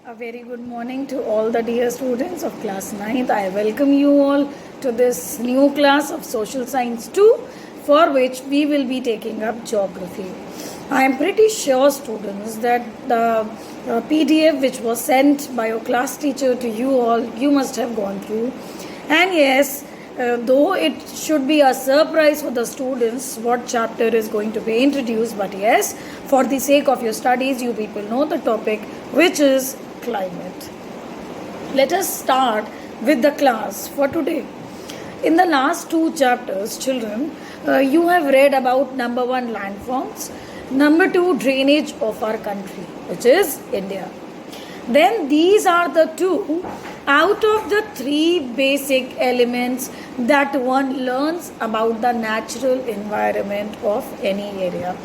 A very good morning to all the dear students of class 9th. I welcome you all to this new class of Social Science 2, for which we will be taking up geography. I am pretty sure, students, that the PDF which was sent by your class teacher to you all, you must have gone through. And yes, though it should be a surprise for the students what chapter is going to be introduced, but yes, for the sake of your studies, you people know the topic, which is climate. Let us start with the class for today. In the last two chapters, children, you have read about number 1, landforms, number 2, drainage of our country, which is India. Then these are the two out of the 3 basic elements that one learns about the natural environment of any area.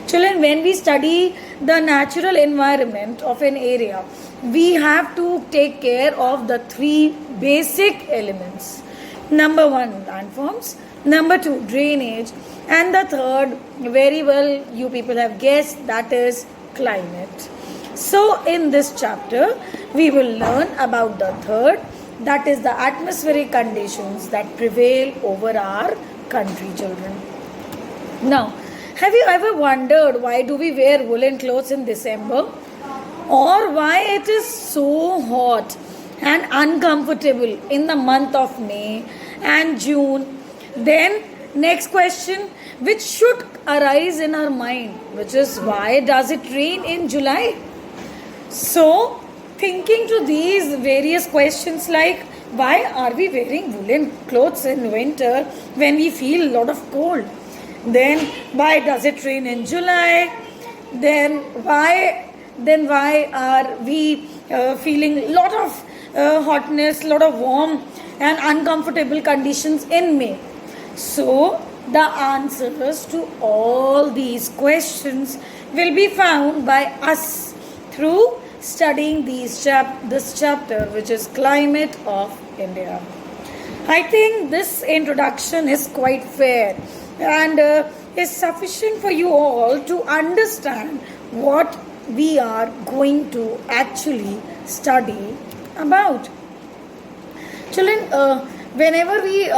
Children, when we study the natural environment of an area, we have to take care of the 3 basic elements. Number 1, landforms. Number 2, drainage. And the third, very well you people have guessed, that is climate. So in this chapter, we will learn about the third, that is the atmospheric conditions that prevail over our country, children. Now, have you ever wondered why do we wear woolen clothes in December? Or why it is so hot and uncomfortable in the month of May and June? Then next question which should arise in our mind, which is why does it rain in July? So, thinking to these various questions like why are we wearing woolen clothes in winter when we feel a lot of cold? Then why does it rain in July? Then why are we feeling a lot of hotness, lot of warm and uncomfortable conditions in May? So, the answers to all these questions will be found by us through studying this chapter, which is Climate of India. I think this introduction is quite fair and is sufficient for you all to understand what we are going to actually study about. Children, whenever we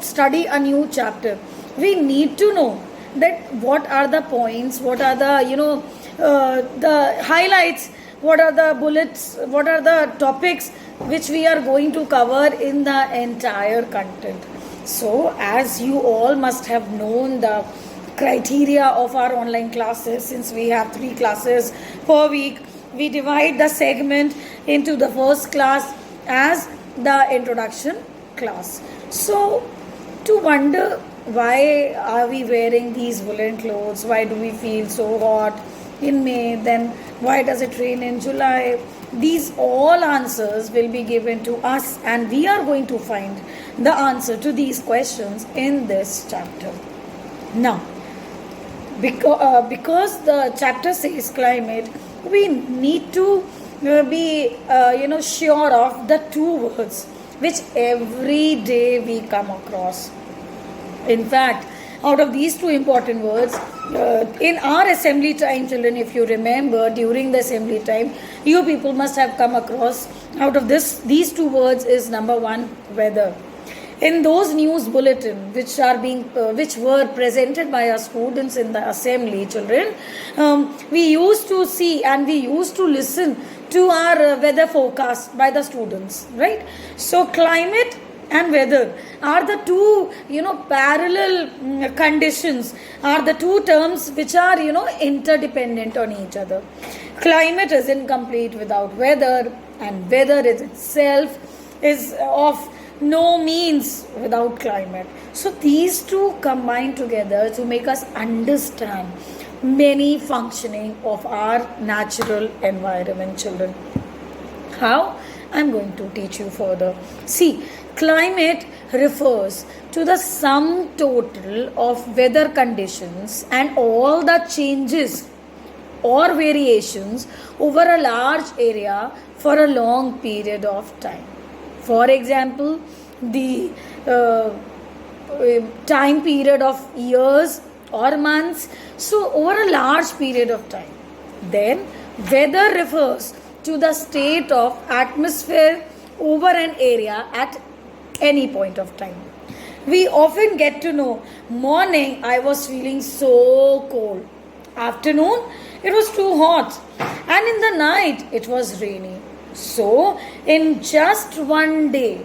study a new chapter, we need to know that what are the points, what are the the highlights, what are the bullets, what are the topics which we are going to cover in the entire content. So as you all must have known the criteria of our online classes, since we have 3 classes per week, we divide the segment into the first class as the introduction class. So to wonder why are we wearing these woolen clothes, why do we feel so hot in May, then why does it rain in July? These all answers will be given to us and we are going to find the answer to these questions in this chapter. Now, because the chapter says climate, we need to be sure of the 2 words which every day we come across. In fact, out of these 2 important words, in our assembly time, children, if you remember, during the assembly time, you people must have come across, out of these 2 words is number 1, weather. In those news bulletins which were presented by our students in the assembly, children, we used to see and we used to listen to our weather forecast by the students, right? So climate and weather are the 2 parallel conditions, are the 2 terms which are interdependent on each other. Climate is incomplete without weather, and weather itself is of no means without climate. So these 2 combine together to make us understand many functioning of our natural environment, children. How? I'm going to teach you further. See, climate refers to the sum total of weather conditions and all the changes or variations over a large area for a long period of time. For example, the time period of years or months, so over a large period of time. Then weather refers to the state of atmosphere over an area at any point of time. We often get to know morning I was feeling so cold, afternoon it was too hot, and in the night it was rainy. So, in just one day,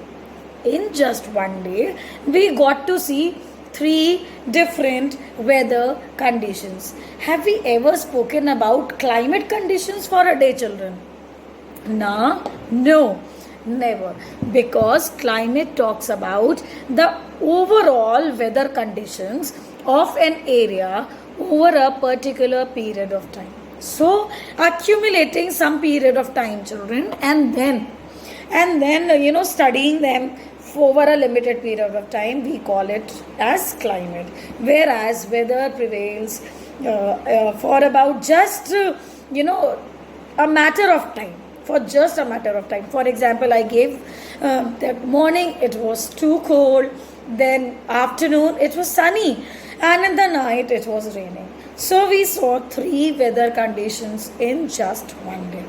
we got to see three different weather conditions. Have we ever spoken about climate conditions for a day, children? No, never. Because climate talks about the overall weather conditions of an area over a particular period of time. So, accumulating some period of time, children, and then studying them over a limited period of time, we call it as climate. Whereas weather prevails for about just a matter of time. For just a matter of time. For example, I gave that morning it was too cold, then afternoon it was sunny, and in the night it was raining. So we saw three weather conditions in just one day.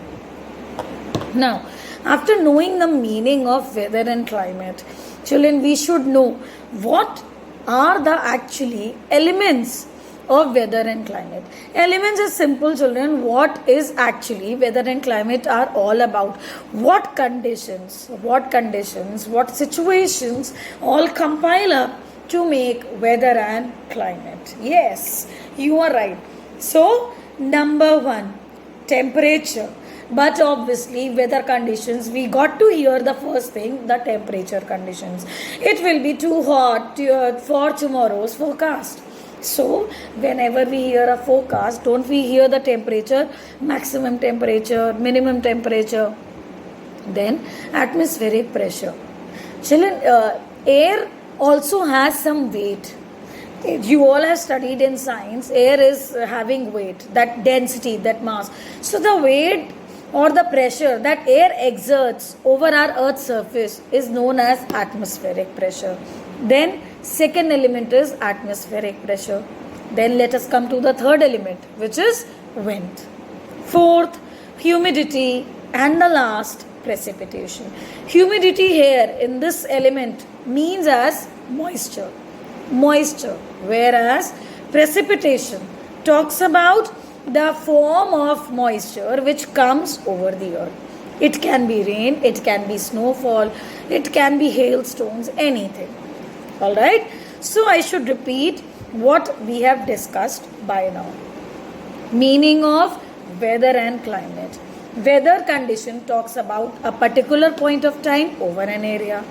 Now, after knowing the meaning of weather and climate, children, we should know what are the actually elements of weather and climate. Elements is simple, children. What is actually weather and climate are all about? What conditions, what situations all compile up to make weather and climate. Yes, you are right. So, number one, temperature. But obviously, weather conditions, we got to hear the first thing, the temperature conditions. It will be too hot for tomorrow's forecast. So, whenever we hear a forecast, don't we hear the temperature, maximum temperature, minimum temperature, then atmospheric pressure. Children, air also has some weight. You all have studied in science, air is having weight, that density, that mass. So, the weight or the pressure that air exerts over our earth's surface is known as atmospheric pressure. Then second element is atmospheric pressure. Then let us come to the third element, which is wind. Fourth, humidity, and the last, precipitation. Humidity here in this element means as moisture, whereas precipitation talks about the form of moisture which comes over the earth. It can be rain, it can be snowfall, it can be hailstones, anything. Alright, so I should repeat what we have discussed by now. Meaning of weather and climate. Weather condition talks about a particular point of time over an area,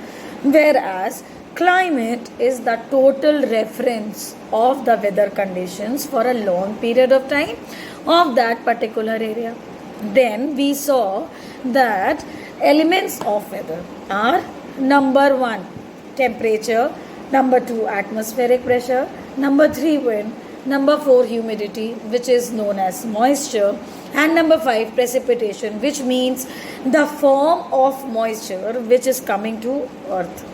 whereas climate is the total reference of the weather conditions for a long period of time of that particular area. Then we saw that elements of weather are number one, temperature, number two, atmospheric pressure, number three, wind, number four, humidity, which is known as moisture, and number five, precipitation, which means the form of moisture which is coming to earth.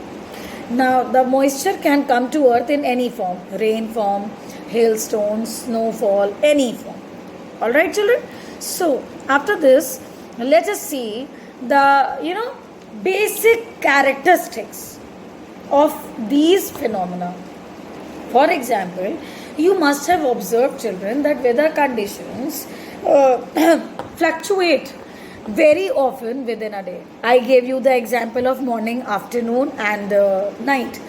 Now, the moisture can come to earth in any form, rain form, hailstones, snowfall, any form. Alright, children? So, after this, let us see the, basic characteristics of these phenomena. For example, you must have observed, children, that weather conditions fluctuate very often within a day. I gave you the example of morning, afternoon, and night.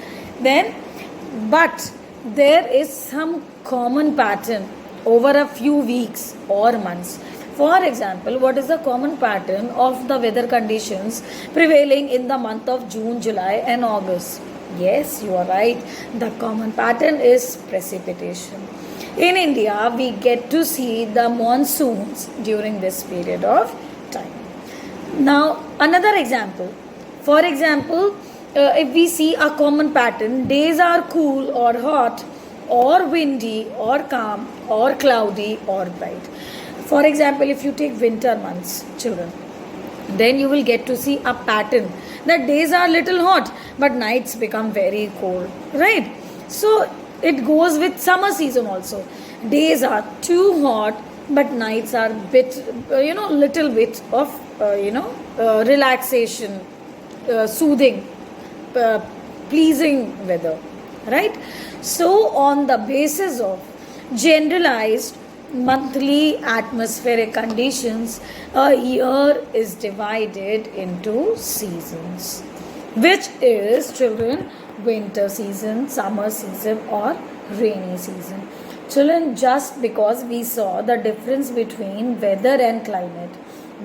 But there is some common pattern over a few weeks or months. For example, what is the common pattern of the weather conditions prevailing in the month of June, July, and August? Yes, you are right. The common pattern is precipitation. In India, we get to see the monsoons during this period of time. Now, another example. For example, if we see a common pattern, days are cool or hot or windy or calm or cloudy or bright. For example, if you take winter months, children, then you will get to see a pattern that days are little hot but nights become very cold, right? So it goes with summer season also. Days are too hot but nights are bit, little bit of, relaxation, soothing, uh, pleasing weather, right? So, on the basis of generalized monthly atmospheric conditions, a year is divided into seasons, which is, children, winter season, summer season, or rainy season. Children, just because we saw the difference between weather and climate,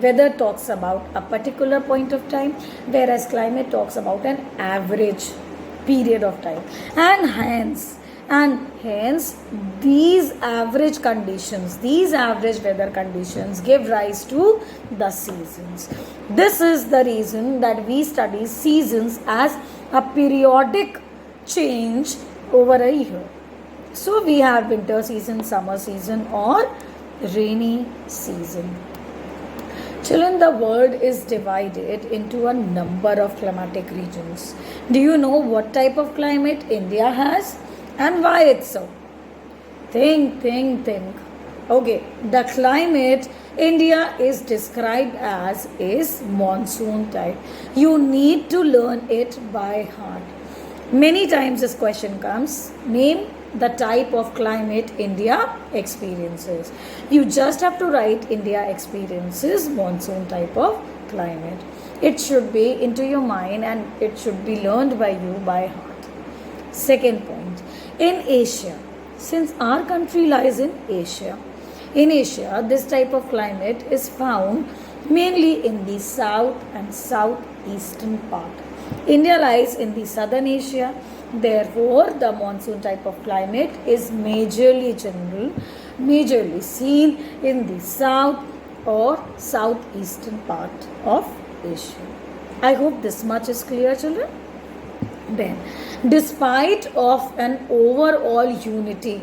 weather talks about a particular point of time, whereas climate talks about an average period of time, and hence these average conditions, these average weather conditions give rise to the seasons. This is the reason that we study seasons as a periodic change over a year. So we have winter season, summer season, or rainy season. Children, the world is divided into a number of climatic regions. Do you know what type of climate India has and why it's so? Think. Okay, the climate India is described as is monsoon type. You need to learn it by heart. Many times this question comes, name the type of climate India experiences. You just have to write India experiences monsoon type of climate. It should be into your mind and it should be learned by you by heart. Second point, in Asia, since our country lies in Asia, this type of climate is found mainly in the south and southeastern part. India lies in the southern Asia, therefore the monsoon type of climate is majorly seen in the south or southeastern part of Asia. I hope this much is clear, children. Then, despite of an overall unity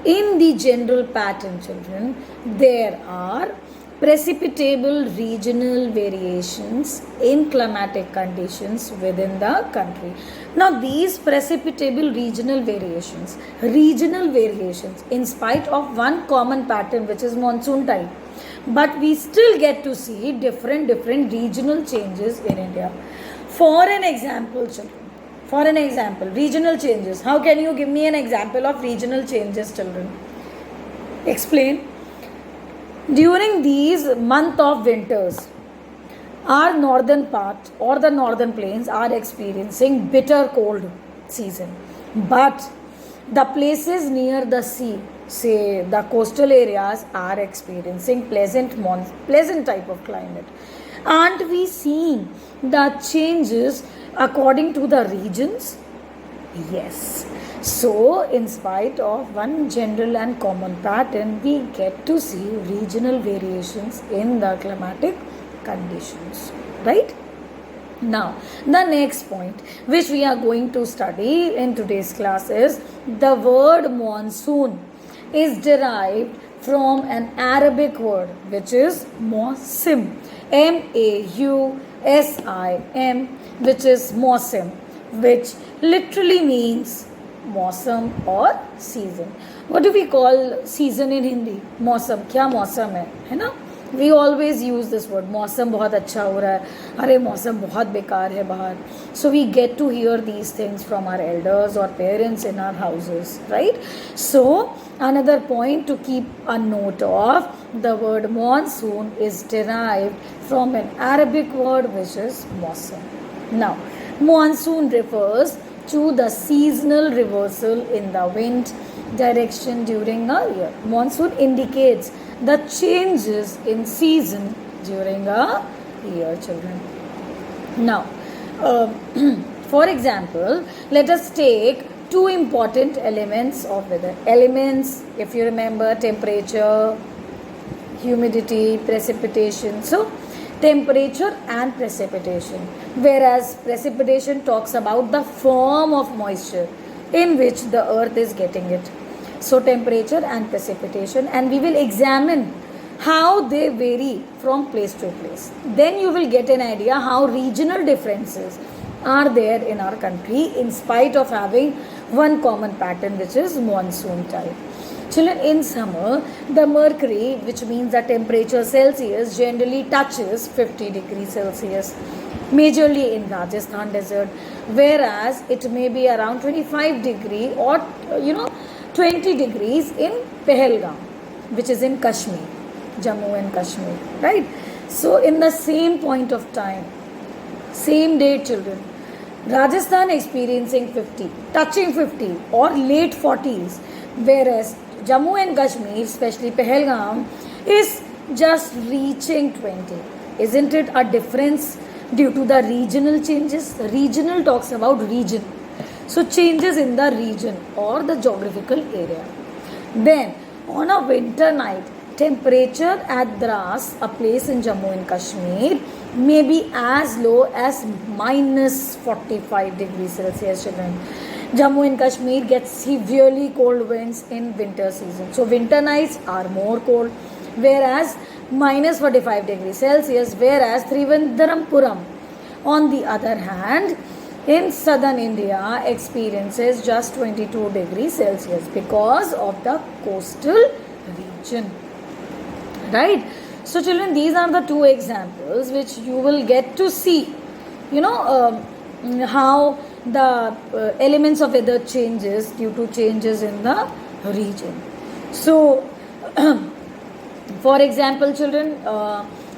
in the general pattern, children, there are precipitable regional variations in climatic conditions within the country. Now, these precipitable regional variations, in spite of one common pattern, which is monsoon type, but we still get to see different regional changes in India. For an example, children, regional changes. How can you give me an example of regional changes, children? Explain. During these month of winters, our northern part or the northern plains are experiencing bitter cold season. But the places near the sea, say the coastal areas, are experiencing pleasant type of climate. Aren't we seeing the changes according to the regions? Yes. So, in spite of one general and common pattern, we get to see regional variations in the climatic conditions. Right? Now, the next point which we are going to study in today's class is the word monsoon is derived from an Arabic word which is mausim, M-A-U-S-I-M, which is mausim, which literally means मौसम और season. What do we call season in Hindi? मौसम. क्या मौसम है ना? We always use this word. मौसम बहुत अच्छा हो रहा है. अरे मौसम बहुत बेकार है बाहर. So we get to hear these things from our elders or parents in our houses, right? So another point to keep a note of, the word monsoon is derived from an Arabic word which is मौसम. Now, monsoon refers to the seasonal reversal in the wind direction during a year. Monsoon indicates the changes in season during a year, children. Now, for example, let us take two important elements of weather. Elements, if you remember, temperature, humidity, precipitation. So, temperature and precipitation, whereas precipitation talks about the form of moisture in which the earth is getting it. So temperature and precipitation, and we will examine how they vary from place to place. Then you will get an idea how regional differences are there in our country in spite of having one common pattern which is monsoon type. Children, in summer, the mercury, which means the temperature Celsius, generally touches 50 degrees Celsius, majorly in Rajasthan desert, whereas it may be around 25 degree or 20 degrees in Pahalgam, which is in Kashmir, Jammu and Kashmir, right? So in the same point of time, same day, children, Rajasthan experiencing 50, touching 50 or late 40s, whereas Jammu and Kashmir, especially Pahalgam, is just reaching 20. Isn't it a difference due to the regional changes? Regional talks about region. So changes in the region or the geographical area. Then on a winter night, temperature at Dras, a place in Jammu and Kashmir, may be as low as minus 45 degrees Celsius, children. Jammu and Kashmir gets severely cold winds in winter season. So winter nights are more cold, whereas minus 45 degrees Celsius, whereas Trivandrum, on the other hand, in southern India experiences just 22 degrees Celsius because of the coastal region. Right? So children, these are the two examples which you will get to see, how the elements of weather changes due to changes in the region. So, for example, children,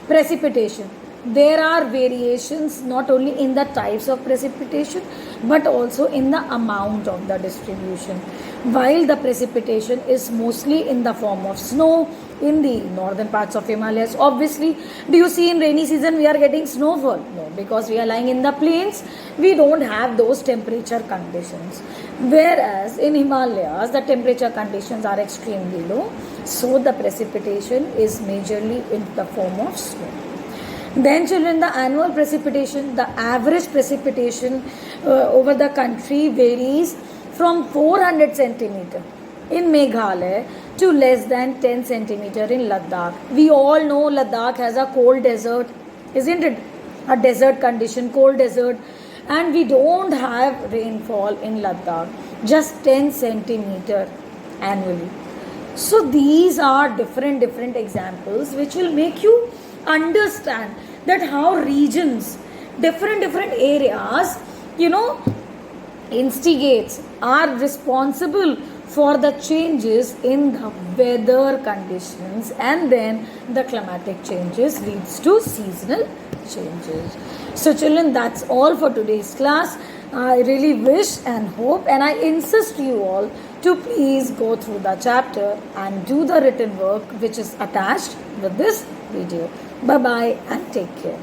precipitation. There are variations not only in the types of precipitation but also in the amount of the distribution. While the precipitation is mostly in the form of snow in the northern parts of Himalayas, obviously, do you see in rainy season we are getting snowfall? No, because we are lying in the plains, we don't have those temperature conditions. Whereas in Himalayas, the temperature conditions are extremely low, so the precipitation is majorly in the form of snow. Then children, the annual precipitation, the average precipitation over the country varies from 400 centimeter in Meghalaya to less than 10 centimeter in Ladakh. We all know Ladakh has a cold desert, isn't it? A desert condition, cold desert, and we don't have rainfall in Ladakh, just 10 centimeter annually. So these are different examples which will make you understand that how regions, different areas, instigates, are responsible for the changes in the weather conditions, and then the climatic changes leads to seasonal changes. So children, that's all for today's class. I really wish and hope and I insist you all to please go through the chapter and do the written work which is attached with this video. Bye bye and take care.